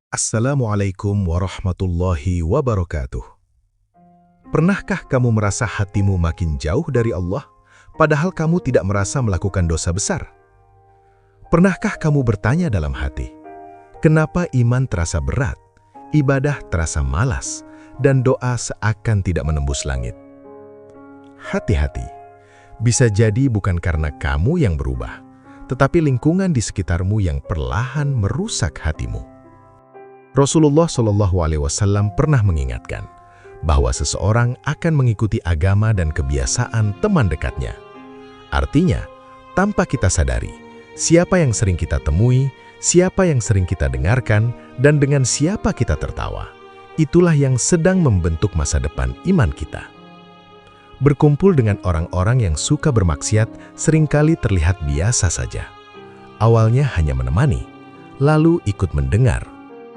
Assalamualaikum warahmatullahi wabarakatuh. Pernahkah kamu merasa hatimu makin jauh dari Allah, padahal kamu tidak merasa melakukan dosa besar? Pernahkah kamu bertanya dalam hati, kenapa iman terasa berat, ibadah terasa malas, dan doa seakan tidak menembus langit? Hati-hati, bisa jadi bukan karena kamu yang berubah, tetapi lingkungan di sekitarmu yang perlahan merusak hatimu. Rasulullah SAW pernah mengingatkan bahwa seseorang akan mengikuti agama dan kebiasaan teman dekatnya. Artinya, tanpa kita sadari, siapa yang sering kita temui, siapa yang sering kita dengarkan, dan dengan siapa kita tertawa, itulah yang sedang membentuk masa depan iman kita. Berkumpul dengan orang-orang yang suka bermaksiat seringkali terlihat biasa saja. Awalnya hanya menemani, lalu ikut mendengar.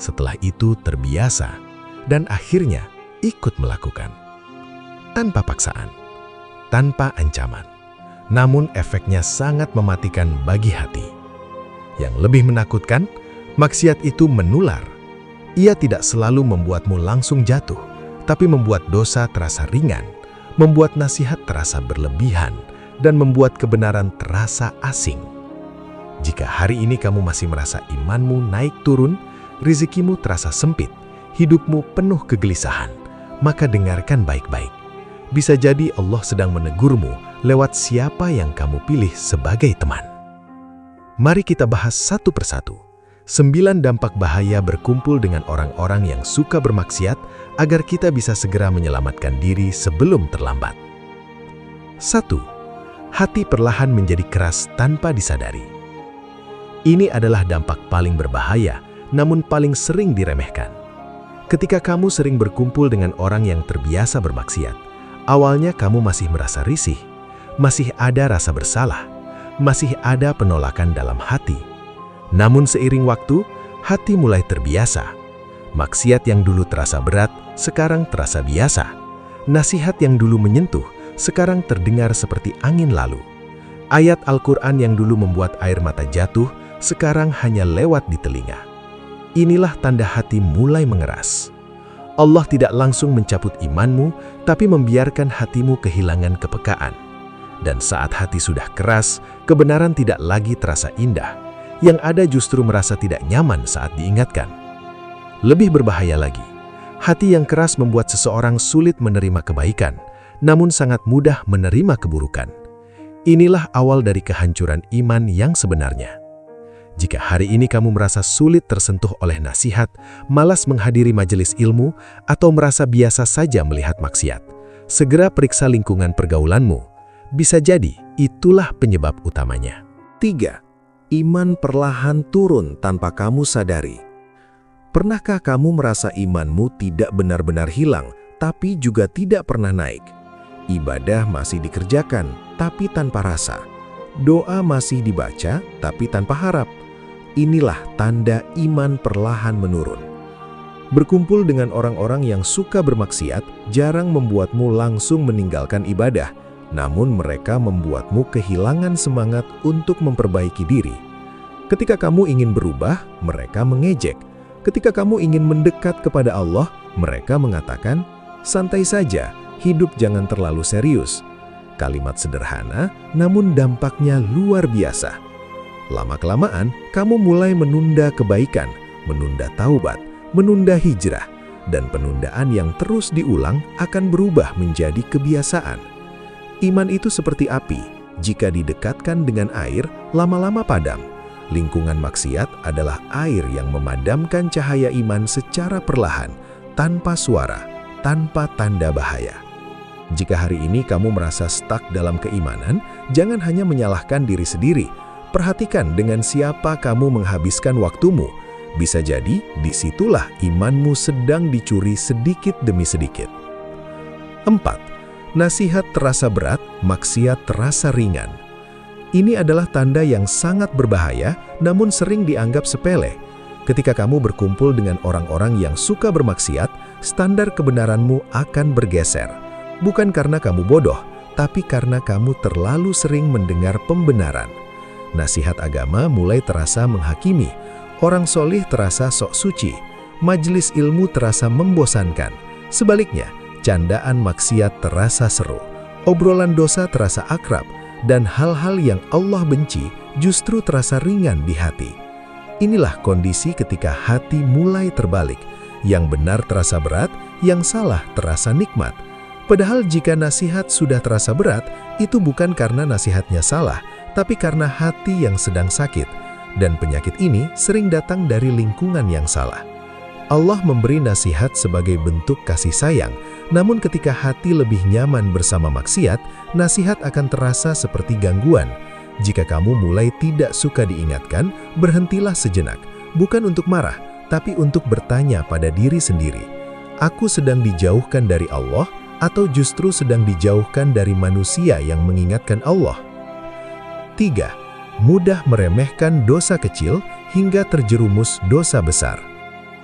Setelah itu terbiasa, dan akhirnya ikut melakukan. Tanpa paksaan, tanpa ancaman. Namun efeknya sangat mematikan bagi hati. Yang lebih menakutkan, maksiat itu menular. Ia tidak selalu membuatmu langsung jatuh, tapi membuat dosa terasa ringan, membuat nasihat terasa berlebihan, dan membuat kebenaran terasa asing. Jika hari ini kamu masih merasa imanmu naik turun, rezekimu terasa sempit, hidupmu penuh kegelisahan, maka dengarkan baik-baik. Bisa jadi Allah sedang menegurmu lewat siapa yang kamu pilih sebagai teman. Mari kita bahas satu persatu. 9 dampak bahaya berkumpul dengan orang-orang yang suka bermaksiat agar kita bisa segera menyelamatkan diri sebelum terlambat. 1. Hati perlahan menjadi keras tanpa disadari. Ini adalah dampak paling berbahaya, namun paling sering diremehkan. Ketika kamu sering berkumpul dengan orang yang terbiasa bermaksiat, awalnya kamu masih merasa risih, masih ada rasa bersalah, masih ada penolakan dalam hati. Namun seiring waktu, hati mulai terbiasa. Maksiat yang dulu terasa berat, sekarang terasa biasa. Nasihat yang dulu menyentuh, sekarang terdengar seperti angin lalu. Ayat Al-Quran yang dulu membuat air mata jatuh, sekarang hanya lewat di telinga. Inilah tanda hati mulai mengeras. Allah tidak langsung mencabut imanmu, tapi membiarkan hatimu kehilangan kepekaan. Dan saat hati sudah keras, kebenaran tidak lagi terasa indah. Yang ada justru merasa tidak nyaman saat diingatkan. Lebih berbahaya lagi, hati yang keras membuat seseorang sulit menerima kebaikan, namun sangat mudah menerima keburukan. Inilah awal dari kehancuran iman yang sebenarnya. Jika hari ini kamu merasa sulit tersentuh oleh nasihat, malas menghadiri majelis ilmu, atau merasa biasa saja melihat maksiat, segera periksa lingkungan pergaulanmu. Bisa jadi itulah penyebab utamanya. 3. Iman perlahan turun tanpa kamu sadari. Pernahkah kamu merasa imanmu tidak benar-benar hilang, tapi juga tidak pernah naik? Ibadah masih dikerjakan, tapi tanpa rasa. Doa masih dibaca, tapi tanpa harap. Inilah tanda iman perlahan menurun. Berkumpul dengan orang-orang yang suka bermaksiat jarang membuatmu langsung meninggalkan ibadah, namun mereka membuatmu kehilangan semangat untuk memperbaiki diri. Ketika kamu ingin berubah, mereka mengejek. Ketika kamu ingin mendekat kepada Allah, mereka mengatakan, "Santai saja, hidup jangan terlalu serius." Kalimat sederhana, namun dampaknya luar biasa. Lama-kelamaan, kamu mulai menunda kebaikan, menunda taubat, menunda hijrah, dan penundaan yang terus diulang akan berubah menjadi kebiasaan. Iman itu seperti api, jika didekatkan dengan air, lama-lama padam. Lingkungan maksiat adalah air yang memadamkan cahaya iman secara perlahan, tanpa suara, tanpa tanda bahaya. Jika hari ini kamu merasa stuck dalam keimanan, jangan hanya menyalahkan diri sendiri. Perhatikan dengan siapa kamu menghabiskan waktumu. Bisa jadi disitulah imanmu sedang dicuri sedikit demi sedikit. 4. Nasihat terasa berat, maksiat terasa ringan. Ini adalah tanda yang sangat berbahaya, namun sering dianggap sepele. Ketika kamu berkumpul dengan orang-orang yang suka bermaksiat, standar kebenaranmu akan bergeser. Bukan karena kamu bodoh, tapi karena kamu terlalu sering mendengar pembenaran. Nasihat agama mulai terasa menghakimi, orang solih terasa sok suci, majelis ilmu terasa membosankan. Sebaliknya, candaan maksiat terasa seru, obrolan dosa terasa akrab, dan hal-hal yang Allah benci justru terasa ringan di hati. Inilah kondisi ketika hati mulai terbalik. Yang benar terasa berat, yang salah terasa nikmat. Padahal jika nasihat sudah terasa berat, itu bukan karena nasihatnya salah, tapi karena hati yang sedang sakit. Dan penyakit ini sering datang dari lingkungan yang salah. Allah memberi nasihat sebagai bentuk kasih sayang, namun ketika hati lebih nyaman bersama maksiat, nasihat akan terasa seperti gangguan. Jika kamu mulai tidak suka diingatkan, berhentilah sejenak, bukan untuk marah, tapi untuk bertanya pada diri sendiri. Aku sedang dijauhkan dari Allah, atau justru sedang dijauhkan dari manusia yang mengingatkan Allah? 3. Mudah meremehkan dosa kecil hingga terjerumus dosa besar.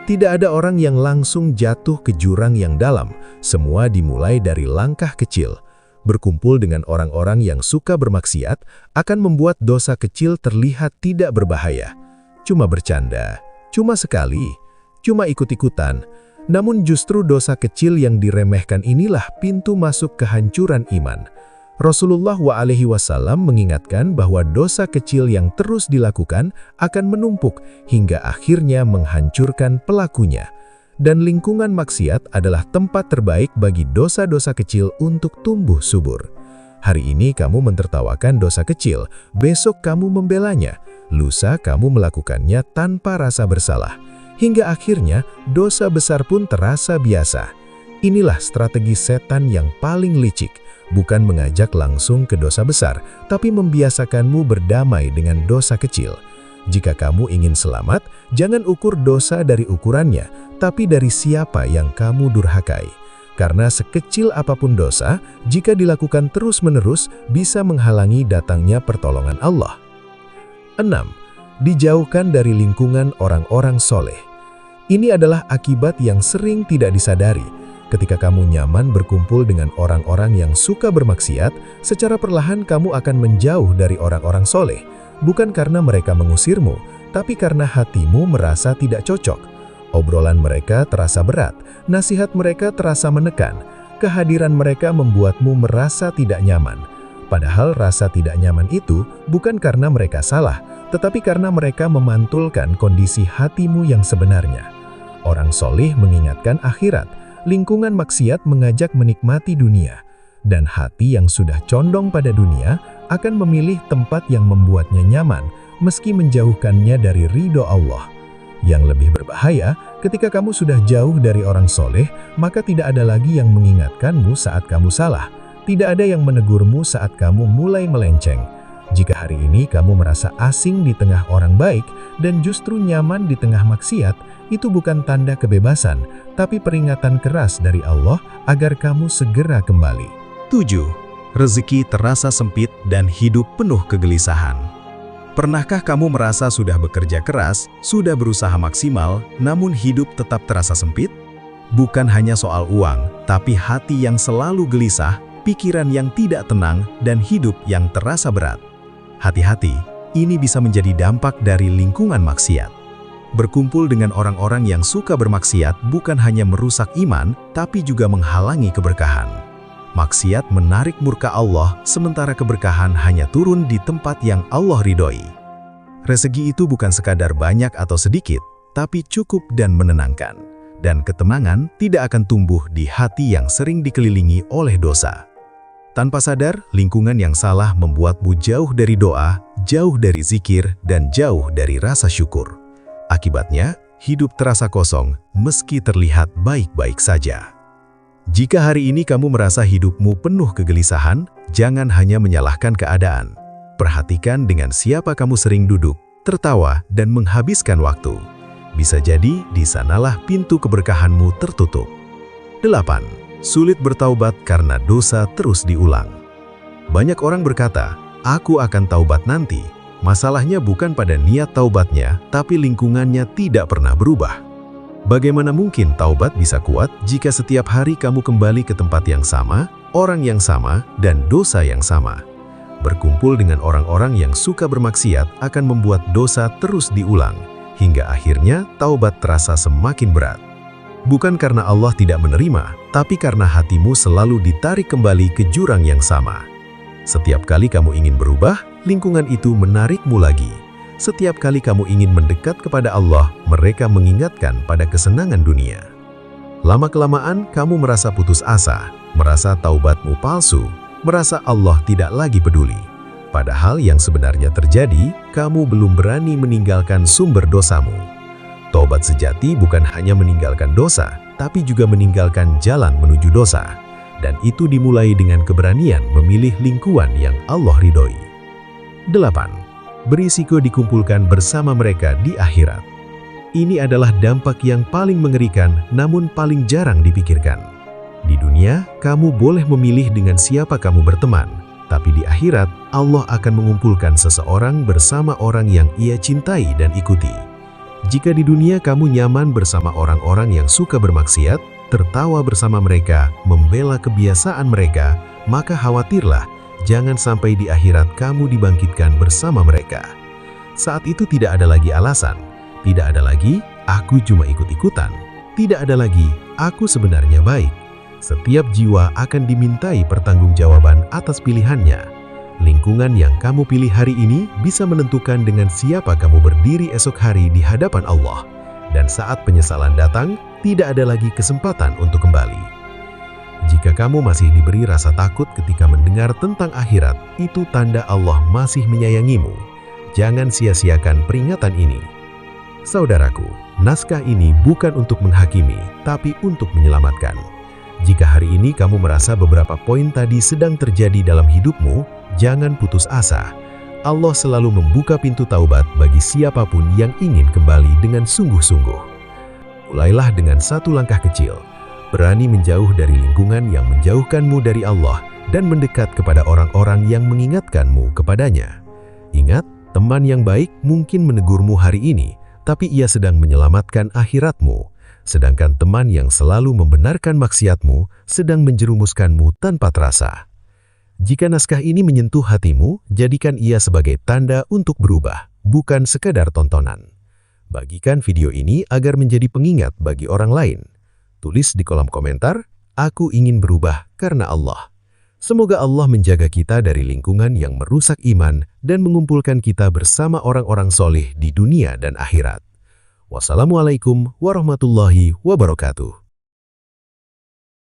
Tidak ada orang yang langsung jatuh ke jurang yang dalam, semua dimulai dari langkah kecil. Berkumpul dengan orang-orang yang suka bermaksiat akan membuat dosa kecil terlihat tidak berbahaya. Cuma bercanda, cuma sekali, cuma ikut-ikutan. Namun justru dosa kecil yang diremehkan inilah pintu masuk kehancuran iman. Rasulullah SAW mengingatkan bahwa dosa kecil yang terus dilakukan akan menumpuk hingga akhirnya menghancurkan pelakunya. Dan lingkungan maksiat adalah tempat terbaik bagi dosa-dosa kecil untuk tumbuh subur. Hari ini kamu mentertawakan dosa kecil, besok kamu membelanya, lusa kamu melakukannya tanpa rasa bersalah. Hingga akhirnya dosa besar pun terasa biasa. Inilah strategi setan yang paling licik, bukan mengajak langsung ke dosa besar, tapi membiasakanmu berdamai dengan dosa kecil. Jika kamu ingin selamat, jangan ukur dosa dari ukurannya, tapi dari siapa yang kamu durhakai. Karena sekecil apapun dosa, jika dilakukan terus-menerus, bisa menghalangi datangnya pertolongan Allah. 6. Dijauhkan dari lingkungan orang-orang soleh. Ini adalah akibat yang sering tidak disadari. Ketika kamu nyaman berkumpul dengan orang-orang yang suka bermaksiat, secara perlahan kamu akan menjauh dari orang-orang soleh. Bukan karena mereka mengusirmu, tapi karena hatimu merasa tidak cocok. Obrolan mereka terasa berat, nasihat mereka terasa menekan, kehadiran mereka membuatmu merasa tidak nyaman. Padahal rasa tidak nyaman itu bukan karena mereka salah, tetapi karena mereka memantulkan kondisi hatimu yang sebenarnya. Orang soleh mengingatkan akhirat, lingkungan maksiat mengajak menikmati dunia, dan hati yang sudah condong pada dunia akan memilih tempat yang membuatnya nyaman, meski menjauhkannya dari ridho Allah. Yang lebih berbahaya, ketika kamu sudah jauh dari orang soleh, maka tidak ada lagi yang mengingatkanmu saat kamu salah. Tidak ada yang menegurmu saat kamu mulai melenceng. Jika hari ini kamu merasa asing di tengah orang baik dan justru nyaman di tengah maksiat, itu bukan tanda kebebasan, tapi peringatan keras dari Allah agar kamu segera kembali. 7. Rezeki terasa sempit dan hidup penuh kegelisahan. Pernahkah kamu merasa sudah bekerja keras, sudah berusaha maksimal, namun hidup tetap terasa sempit? Bukan hanya soal uang, tapi hati yang selalu gelisah, pikiran yang tidak tenang, dan hidup yang terasa berat. Hati-hati, ini bisa menjadi dampak dari lingkungan maksiat. Berkumpul dengan orang-orang yang suka bermaksiat bukan hanya merusak iman, tapi juga menghalangi keberkahan. Maksiat menarik murka Allah, sementara keberkahan hanya turun di tempat yang Allah ridhoi. Rezeki itu bukan sekadar banyak atau sedikit, tapi cukup dan menenangkan. Dan ketenangan tidak akan tumbuh di hati yang sering dikelilingi oleh dosa. Tanpa sadar, lingkungan yang salah membuatmu jauh dari doa, jauh dari zikir, dan jauh dari rasa syukur. Akibatnya, hidup terasa kosong, meski terlihat baik-baik saja. Jika hari ini kamu merasa hidupmu penuh kegelisahan, jangan hanya menyalahkan keadaan. Perhatikan dengan siapa kamu sering duduk, tertawa, dan menghabiskan waktu. Bisa jadi di sanalah pintu keberkahanmu tertutup. 8. Sulit bertaubat karena dosa terus diulang. Banyak orang berkata, aku akan taubat nanti. Masalahnya bukan pada niat taubatnya, tapi lingkungannya tidak pernah berubah. Bagaimana mungkin taubat bisa kuat jika setiap hari kamu kembali ke tempat yang sama, orang yang sama, dan dosa yang sama? Berkumpul dengan orang-orang yang suka bermaksiat akan membuat dosa terus diulang. hingga akhirnya taubat terasa semakin berat. Bukan karena Allah tidak menerima, tapi karena hatimu selalu ditarik kembali ke jurang yang sama. Setiap kali kamu ingin berubah, lingkungan itu menarikmu lagi. Setiap kali kamu ingin mendekat kepada Allah, mereka mengingatkan pada kesenangan dunia. Lama-kelamaan kamu merasa putus asa, merasa taubatmu palsu, merasa Allah tidak lagi peduli. Padahal yang sebenarnya terjadi, kamu belum berani meninggalkan sumber dosamu. Taubat sejati bukan hanya meninggalkan dosa, tapi juga meninggalkan jalan menuju dosa. Dan itu dimulai dengan keberanian memilih lingkungan yang Allah ridhoi. 8. Berisiko dikumpulkan bersama mereka di akhirat. Ini adalah dampak yang paling mengerikan, namun paling jarang dipikirkan. Di dunia, kamu boleh memilih dengan siapa kamu berteman, tapi di akhirat, Allah akan mengumpulkan seseorang bersama orang yang ia cintai dan ikuti. Jika di dunia kamu nyaman bersama orang-orang yang suka bermaksiat, tertawa bersama mereka, membela kebiasaan mereka, maka khawatirlah, jangan sampai di akhirat kamu dibangkitkan bersama mereka. Saat itu tidak ada lagi alasan. Tidak ada lagi, aku cuma ikut-ikutan. Tidak ada lagi, aku sebenarnya baik. Setiap jiwa akan dimintai pertanggungjawaban atas pilihannya. Lingkungan yang kamu pilih hari ini bisa menentukan dengan siapa kamu berdiri esok hari di hadapan Allah. Dan saat penyesalan datang, tidak ada lagi kesempatan untuk kembali. Jika kamu masih diberi rasa takut ketika mendengar tentang akhirat, itu tanda Allah masih menyayangimu. Jangan sia-siakan peringatan ini. Saudaraku, naskah ini bukan untuk menghakimi, tapi untuk menyelamatkan. Jika hari ini kamu merasa beberapa poin tadi sedang terjadi dalam hidupmu, jangan putus asa. Allah selalu membuka pintu taubat bagi siapapun yang ingin kembali dengan sungguh-sungguh. Mulailah dengan satu langkah kecil, berani menjauh dari lingkungan yang menjauhkanmu dari Allah dan mendekat kepada orang-orang yang mengingatkanmu kepadanya. Ingat, teman yang baik mungkin menegurmu hari ini, tapi ia sedang menyelamatkan akhiratmu, sedangkan teman yang selalu membenarkan maksiatmu sedang menjerumuskanmu tanpa terasa. Jika naskah ini menyentuh hatimu, jadikan ia sebagai tanda untuk berubah, bukan sekadar tontonan. Bagikan video ini agar menjadi pengingat bagi orang lain. Tulis di kolom komentar, aku ingin berubah karena Allah. Semoga Allah menjaga kita dari lingkungan yang merusak iman dan mengumpulkan kita bersama orang-orang soleh di dunia dan akhirat. Wassalamualaikum warahmatullahi wabarakatuh.